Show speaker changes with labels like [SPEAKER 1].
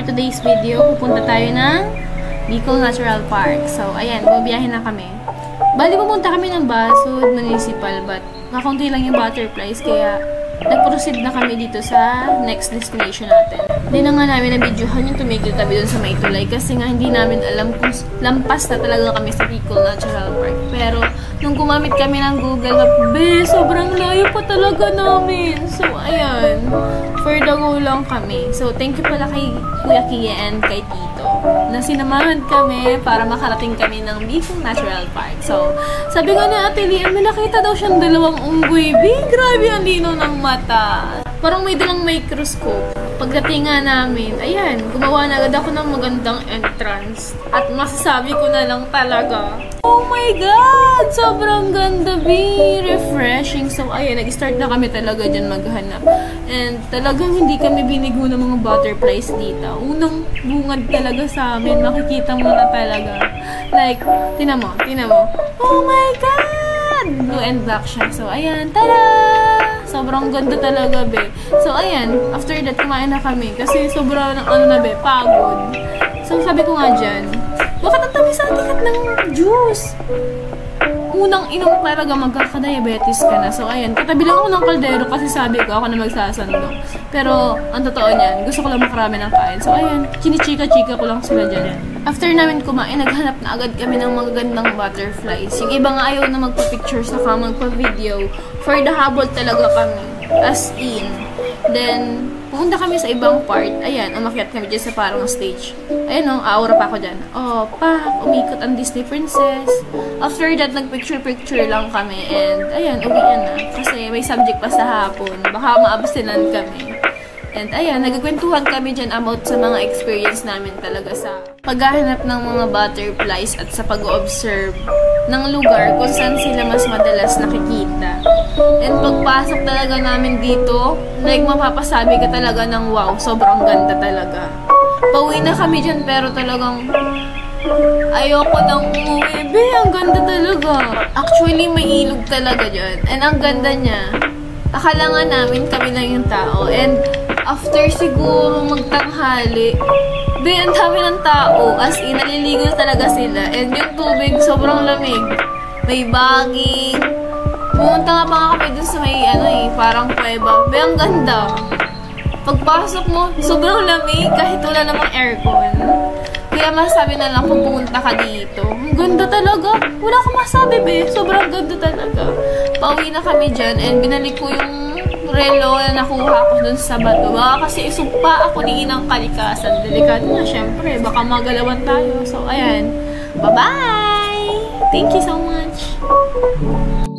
[SPEAKER 1] for today's video, pupunta tayo ng Bicol Natural Park. So, ayan, bubiyahin na kami. Bali, pupunta kami ng Basud Municipal, but nakaunti lang yung butterflies, kaya nag-proceed na kami dito sa next destination natin. Hindi na nga namin na-videohan yung tumigil kami dun sa Maytulay kasi nga hindi namin alam kung lampas na talaga kami sa Bicol Natural Park. Pero, nung gumamit kami ng Google Map, sobrang layo pa talaga namin. So, ayan. For the go lang kami. So, thank you pala kay Kuya Kia and kay Tito na sinamahan kami para makarating kami ng Bicol Natural Park. So, sabi nga ni Ate Lian, may nakita daw siyang dalawang unggoy. Grabe ang lino ng mata. Parang may dalang microscope. Pagdating nga namin, ayan, gumawa na agad ako ng magandang entrance. At masasabi ko na lang talaga, oh my God! Sobrang ganda, refreshing. So, ayan, nag-start na kami talaga dyan maghanap. And talagang hindi kami binigo ng mga butterflies dito. Unang bungad talaga sa amin, makikita mo na talaga. Like, tinan mo. Oh my God! Blue and black siya. So, ayan, tada! Sobrang ganda talaga, So, ayan, after that, kumain na kami. Kasi sobrang, pagod. So, sabi ko nga dyan, bakit ang tabi sa tikat ng juice? Unang inom talaga magkaka-diabetes ka na. So, ayan, katabi lang ako ng kaldero kasi sabi ko, ako na magsasandok. Pero, ang totoo niyan, gusto ko lang makarami ng kain. So, ayan, chinichika-chika ko lang sila dyan. After namin kumain, naghanap na agad kami ng mga gandang butterflies. Yung iba nga ayaw na magpa-picture saka magpa-video. For the habol talaga kami. As in. Then, pumunta kami sa ibang part. Ayan, umakyat kami dyan sa parang stage. Ayan o, aura pa ako dyan. Oh, umikot ang Disney Princess. After that, nagpicture-picture lang kami. And, ayan, uwian na. Kasi may subject pa sa hapon. Baka maabstinan kami. And, ayan, nagkikwentuhan kami dyan about sa mga experience namin talaga sa paghahanap ng mga butterflies at sa pag-observe ng lugar kung saan sila mas madalas nakikita. And pagpasok talaga namin dito, like mapapasabi ka talaga ng wow, sobrang ganda talaga. Pauwi na kami dyan pero talagang ayoko nang umuwi. Ang ganda talaga. Actually, may ilog talaga dyan. And ang ganda niya, akala nga namin kami lang yung tao. And after siguro magtanghali, ang dami ng tao. As in, naliligo talaga sila. And yung tubig, sobrang lamig. May baging. Pumunta nga pa kami dun sa may, parang kuweba. Ang ganda. Pagpasok mo, sobrang lamig kahit wala namang aircon. Kaya masasabi na lang kung pumunta ka dito. Ang ganda talaga. Wala akong masabi, Sobrang ganda talaga. Pauwi na kami dyan and binalik ko yung relo na nakuha ko dun sa bato. Baka kasi isumpa ako ni Inang Kalikasan. Delikado na, syempre. Baka magalawan tayo. So, ayan. Bye-bye! Thank you so much!